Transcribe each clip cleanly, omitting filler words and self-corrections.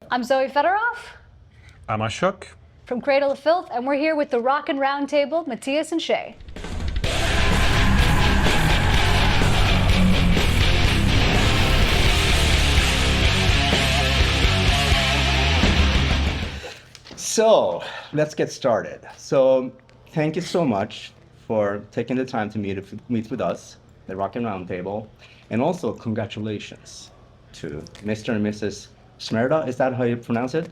I'm Zoe Federoff. I'm Ashok. From Cradle of Filth, and we're here with the Rockin Roundtable, Matthias and Shay. So, let's get started. So, thank you so much for taking the time to meet with us, the Rockin Roundtable, and also congratulations to Mr. and Mrs. Šmerda. Is that how you pronounce it?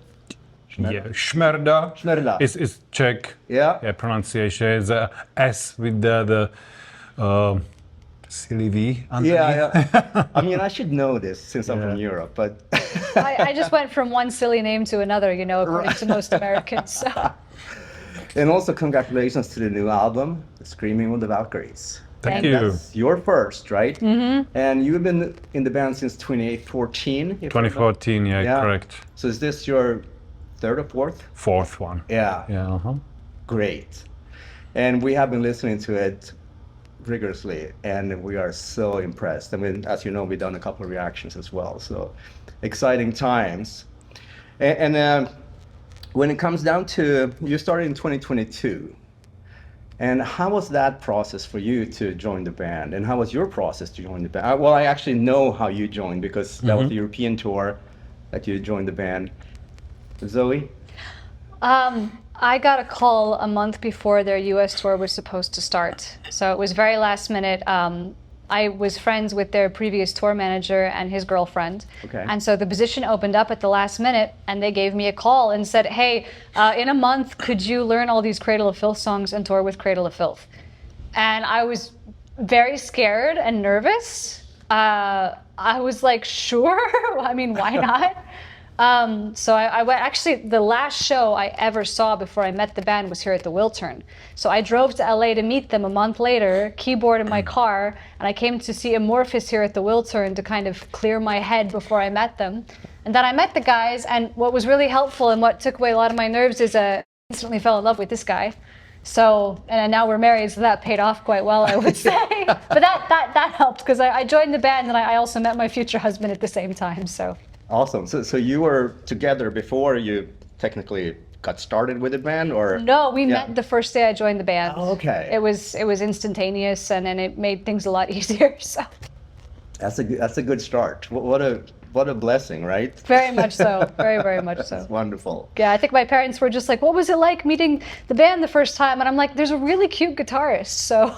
Yeah, Šmerda. Šmerda. Is Czech. Yeah. Pronunciation is S with the silly V. Yeah. I mean, I should know this since I'm from Europe, but I just went from one silly name to another, you know, according to most Americans. So. And also congratulations to the new album, Screaming with the Valkyries. Thank you. That's your first, right? Mm-hmm. And you've been in the band since 2014. 2014, yeah, correct. So is this your third or fourth? Fourth one. Yeah. Yeah. Great. And we have been listening to it rigorously, and we are so impressed. I mean, as you know, we've done a couple of reactions as well. So exciting times. And when it comes down to, you started in 2022. And how was that process for you to join the band? And how was your process to join the band? Well, I actually know how you joined because that was the European tour that you joined the band. Zoe? I got a call a month before their US tour was supposed to start. So it was very last minute. I was friends with their previous tour manager and his girlfriend. Okay. And so the position opened up at the last minute and they gave me a call and said, hey, in a month, could you learn all these Cradle of Filth songs and tour with Cradle of Filth? And I was very scared and nervous. I was like, sure, I mean, why not? So I went, actually the last show I ever saw before I met the band was here at the Wiltern. So I drove to LA to meet them a month later, keyboard in my car, and I came to see Amorphous here at the Wiltern to kind of clear my head before I met them. And then I met the guys, and what was really helpful and what took away a lot of my nerves is I instantly fell in love with this guy. So, and now we're married, so that paid off quite well, I would say. But that helped, because I joined the band and I also met my future husband at the same time, so. Awesome. So you were together before you technically got started with the band, or? No, we met the first day I joined the band. Oh, okay. It was instantaneous, and it made things a lot easier. So. That's a good start. What a blessing, right? Very much so. Very, very much so. That's wonderful. Yeah, I think my parents were just like, "What was it like meeting the band the first time?" And I'm like, "There's a really cute guitarist." So.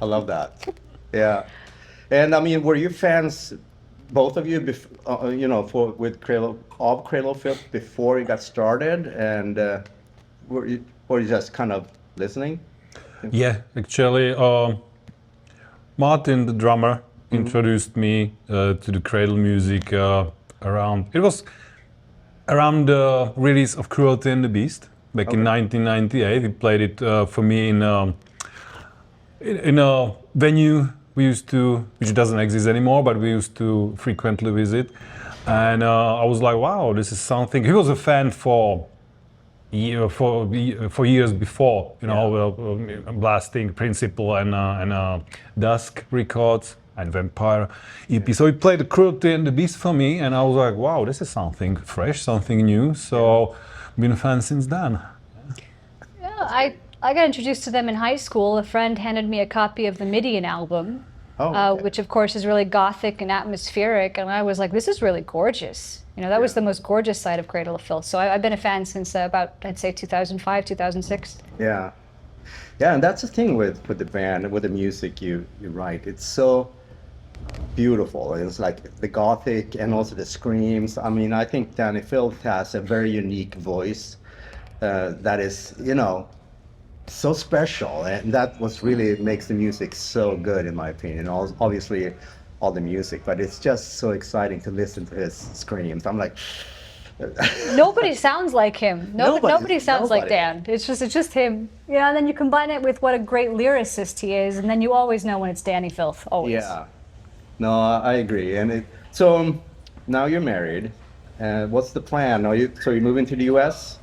I love that. Yeah, and I mean, were you fans? Both of you, you know, with Cradle of Filth before you got started, and were you just kind of listening? Yeah, actually, Martin, the drummer, introduced me to the Cradle music around the release of Cruelty and the Beast back in 1998. He played it for me in a venue we used to, which doesn't exist anymore, but we used to frequently visit. And I was like, wow, this is something. He was a fan for years before, you know, Blasting, Principle, and Dusk Records, and Vampire EP. So he played the Cruelty and the Beast for me, and I was like, wow, this is something fresh, something new. So I've been a fan since then. Yeah, I got introduced to them in high school. A friend handed me a copy of the Midian album, which of course is really gothic and atmospheric, and I was like, this is really gorgeous. You know, that was the most gorgeous side of Cradle of Filth. So I've been a fan since about, I'd say 2005, 2006. Yeah, and that's the thing with the band, with the music you write. It's so beautiful. It's like the gothic and also the screams. I mean, I think Danny Filth has a very unique voice that is, you know, so special, and that was really makes the music so good, in my opinion. Obviously all the music, but it's just so exciting to listen to his screams. I'm like, nobody sounds like him. Nobody sounds like Dan. It's just him. Yeah, and then you combine it with what a great lyricist he is, and then you always know when it's Danny Filth. Always. Yeah, no, I agree. And so now you're married. What's the plan? So you're moving to the US?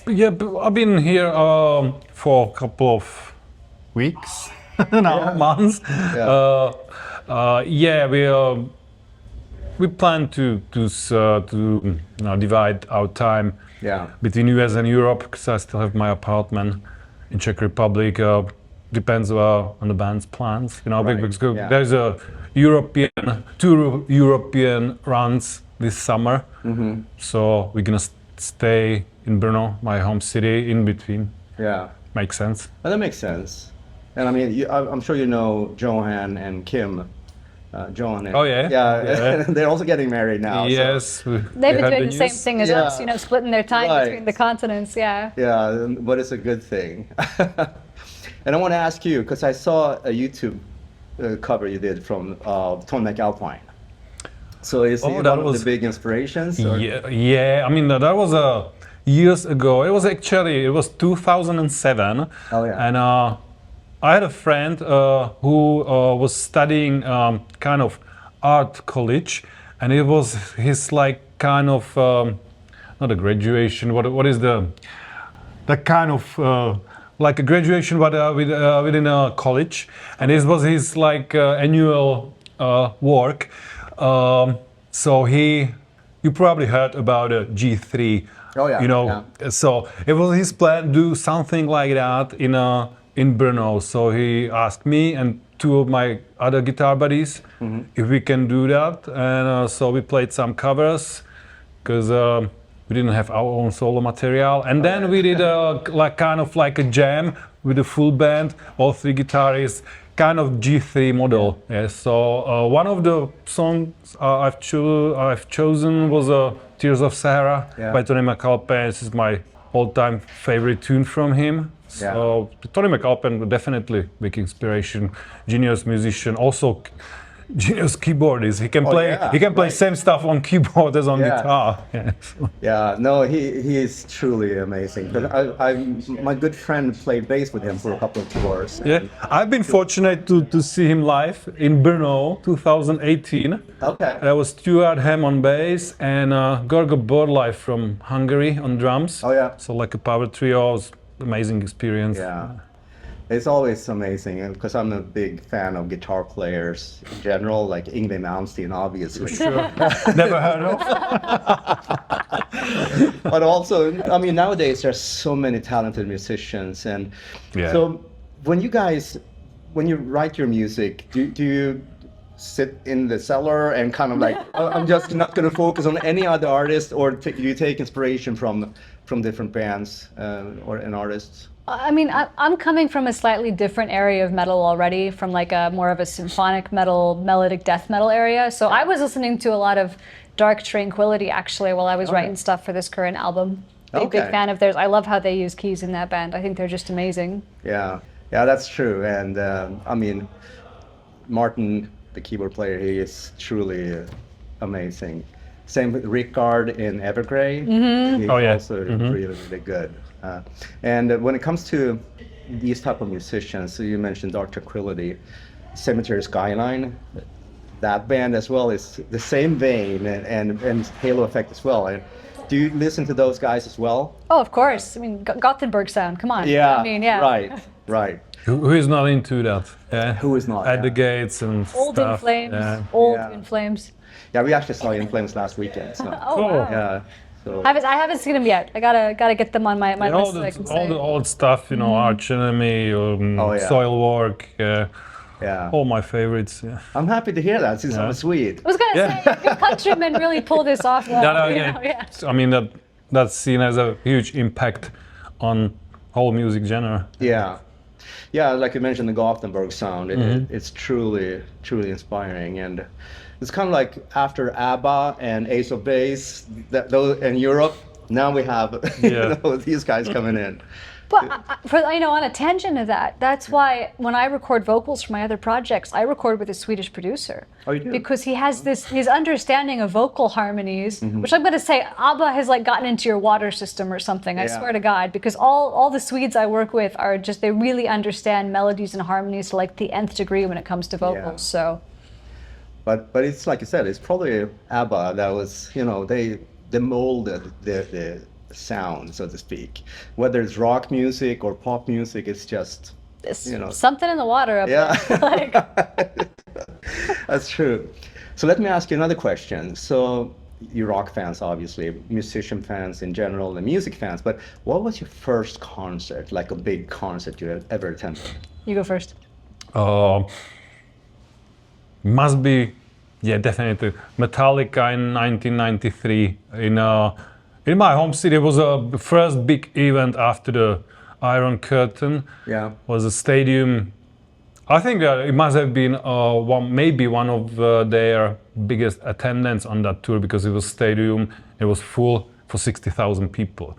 Yeah, I've been here for a couple of weeks, months. Yeah. Yeah, we we plan to divide our time Yeah. between US and Europe, because I still have my apartment in Czech Republic. Depends on the band's plans, Right, because yeah. there's two European runs this summer. Mm-hmm. So we're gonna stay in Brno, my home city, in between. Yeah. Makes sense. Well, that makes sense. And I mean, I'm sure you know Johan and Kim. Johan and, Oh, yeah? Yeah, Yeah. They're also getting married now. so- Yes. They've been doing the same thing as us, Yeah. splitting their time Right. between the continents. Yeah. Yeah, but it's a good thing. And I want to ask you, because I saw a YouTube cover you did from Tony McAlpine. So is he that one of was- the big inspirations? or- Yeah. I mean, that was years ago. It was 2007. Oh, yeah. And I had a friend who was studying kind of art college, and it was his like kind of not a graduation. What is the kind of like a graduation, but within a college, and this was his like annual work. So you probably heard about a G3. Oh, yeah, yeah. So it was his plan to do something like that in Brno. So he asked me and two of my other guitar buddies if we can do that, and so we played some covers because we didn't have our own solo material, and then we did like kind of like a jam with a full band, all three guitarists, kind of G3 model. Yeah. So one of the songs I've chosen was "Tears of Sahara" by Tony McAlpine. This is my all-time favorite tune from him. So Tony McAlpine, definitely big inspiration, genius musician, also genius keyboardist. He can play same stuff on keyboard as on guitar. Yeah. Yeah, no, he is truly amazing. But my good friend played bass with him for a couple of tours. Yeah, I've been fortunate to see him live in Brno 2018. Okay. There was Stuart Ham on bass and Gorgo Borlai from Hungary on drums. Oh, yeah. So like a power trio, it was amazing experience. Yeah. It's always amazing because I'm a big fan of guitar players in general, like Yngwie Malmsteen, obviously. Sure. Never heard of. But also, I mean, nowadays there's so many talented musicians, and so when you write your music, do you sit in the cellar and kind of like, I'm just not going to focus on any other artist, or do you take inspiration from different bands and artists? I mean, I'm coming from a slightly different area of metal already, from like a more of a symphonic metal, melodic death metal area. So I was listening to a lot of Dark Tranquillity actually while I was writing stuff for this current album. Big fan of theirs. I love how they use keys in that band. I think they're just amazing. Yeah, that's true. And I mean, Martin, the keyboard player, he is truly amazing. Same with Rickard in Evergrey. He's also really, really good. And when it comes to these type of musicians, so you mentioned Dark Tranquillity, Cemetery Skyline, that band as well is the same vein and Halo Effect as well. And do you listen to those guys as well? Oh, of course. I mean, Gothenburg sound. Come on. Yeah. I mean, yeah. Right. Who is not into that? Yeah. Who is not? At the Gates and Old stuff. In Flames. Yeah. Old In Flames. Yeah, we actually saw In Flames last weekend. So. Oh, wow. Yeah. So. I haven't seen them yet. I gotta get them on my all list. the old stuff, Arch Enemy, Soilwork, all my favorites. Yeah. I'm happy to hear that since I'm a Swede. I was gonna say, your countrymen really pull this off well. I mean, that's seen as a huge impact on whole music genre. Yeah, like you mentioned, the Gothenburg sound. It's truly inspiring, and it's kind of like after ABBA and Ace of Base, those in Europe. Now we have these guys coming in. But on a tangent of that, that's why when I record vocals for my other projects, I record with a Swedish producer. Oh, you do? Because he has his understanding of vocal harmonies, which I'm going to say ABBA has like gotten into your water system or something. I swear to God, because all the Swedes I work with are just, they really understand melodies and harmonies to like the nth degree when it comes to vocals. Yeah. So. But it's like you said, it's probably ABBA that was, they molded the sound, so to speak. Whether it's rock music or pop music, it's just, something in the water up there. That's true. So let me ask you another question. So you're rock fans, obviously, musician fans in general, and music fans, but what was your first concert, like a big concert you ever attended? You go first. Must be, yeah, definitely Metallica in 1993 in my home city. It was the first big event after the Iron Curtain. Yeah. Was a stadium. I think it must have been maybe one of their biggest attendance on that tour, because it was stadium. It was full for 60,000 people.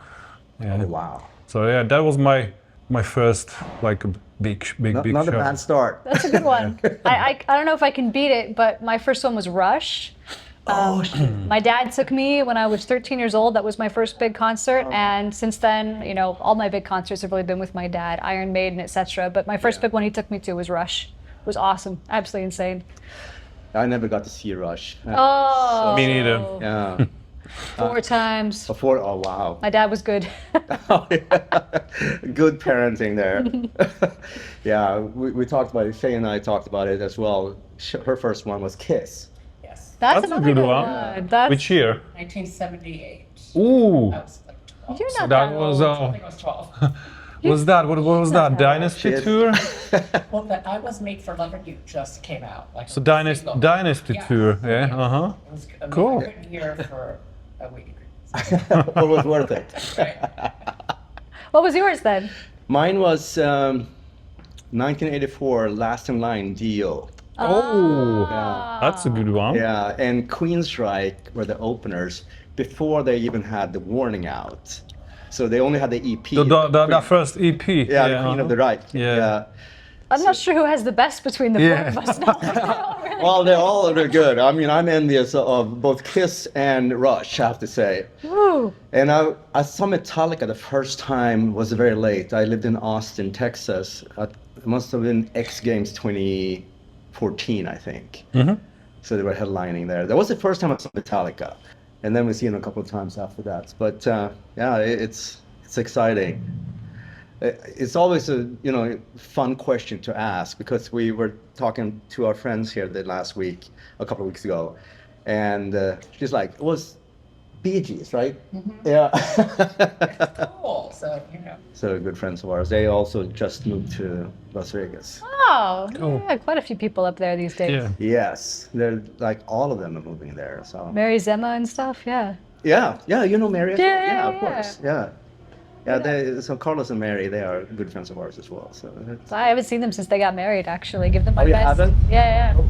Yeah. Oh, wow. So yeah, that was my first like big Not show. a bad start. That's a good one. I don't know if I can beat it, but my first one was Rush. My dad took me when I was 13 years old. That was my first big concert, and since then, you know, all my big concerts have really been with my dad, Iron Maiden, etc. But my first big one he took me to was Rush. It was awesome, absolutely insane. I never got to see Rush. Oh, Me neither. Yeah. 4 times. Before, oh wow. My dad was good. Oh, yeah. Good parenting there. Yeah, we talked about it. Faye and I talked about it as well. Her first one was Kiss. Yes. That's a another good one. That's, Which year? 1978. Ooh, I was like 12. You're not that that was old. I think I was 12. was that what was that Dynasty Shit. tour? Well, the I Was Made for Loving You just came out. Like So a single. Dynasty Yeah. tour, yeah, uh-huh. It was, I mean, Cool. I couldn't hear for a week. It was worth it. Right. What was yours then? Mine was 1984, Last in Line, Dio. Oh, Ah. that's a good one. Yeah, and Queensryche were the openers before they even had the Warning out. So they only had the EP. The first EP. Yeah, the Queen of the Reich. Yeah. I'm not sure who has the best between the Yeah. four of us now. They're all really Well, they're good. I mean, I'm envious of both Kiss and Rush, I have to say. Woo. And I saw Metallica the first time was very late. I lived in Austin, Texas. It must have been X Games 2014, I think. Mm-hmm. So they were headlining there. That was the first time I saw Metallica. And then we see them a couple of times after that. But yeah, it's exciting. It's always a fun question to ask, because we were talking to our friends here a couple of weeks ago, and she's like, it was Bee Gees, right? Mm-hmm. Yeah. Cool. So, you know. So good friends of ours. They also just moved to Las Vegas. Oh, Cool. yeah, quite a few people up there these days. Yeah. Yes, they're like all of them are moving there. So Mary Zema and stuff, yeah. yeah, you know Mary as well? Yeah, of yeah. course, yeah. So Carlos and Mary, they are good friends of ours as well. So So I haven't seen them since they got married, actually. Give them my Oh, you best. haven't? Yeah, yeah.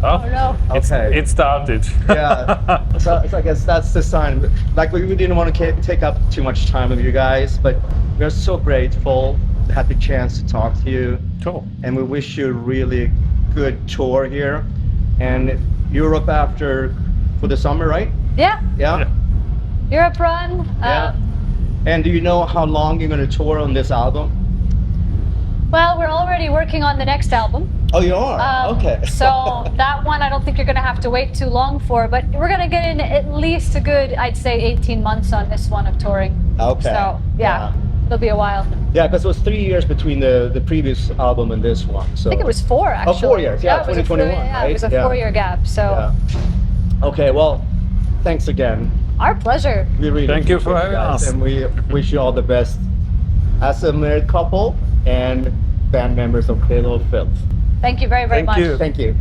Oh, no. okay. It started. Yeah, so I guess that's the sign. Like, we didn't want to take up too much time of you guys, but we're so grateful to have the chance to talk to you, Cool. and we wish you a really good tour here, and Europe for the summer, right? Yeah, Yeah. Europe run. Yeah. And do you know how long you're going to tour on this album? Well, we're already working on the next album. Oh, you are? Okay. So that one, I don't think you're going to have to wait too long for, but we're going to get in at least a good, I'd say, 18 months on this one of touring. Okay. So, yeah, it'll be a while. Yeah, because it was 3 years between the previous album and this one. So I think it was 4, actually. 4 years, yeah, it was a 2021, yeah, right? it was a Yeah. 4-year gap, so Yeah. Okay, well, thanks again. our pleasure. We really Thank you for appreciate having it, guys, us. and we wish you all the best as a married couple and band members of Cradle of Filth. Thank you very, very Thank much. you. Thank you.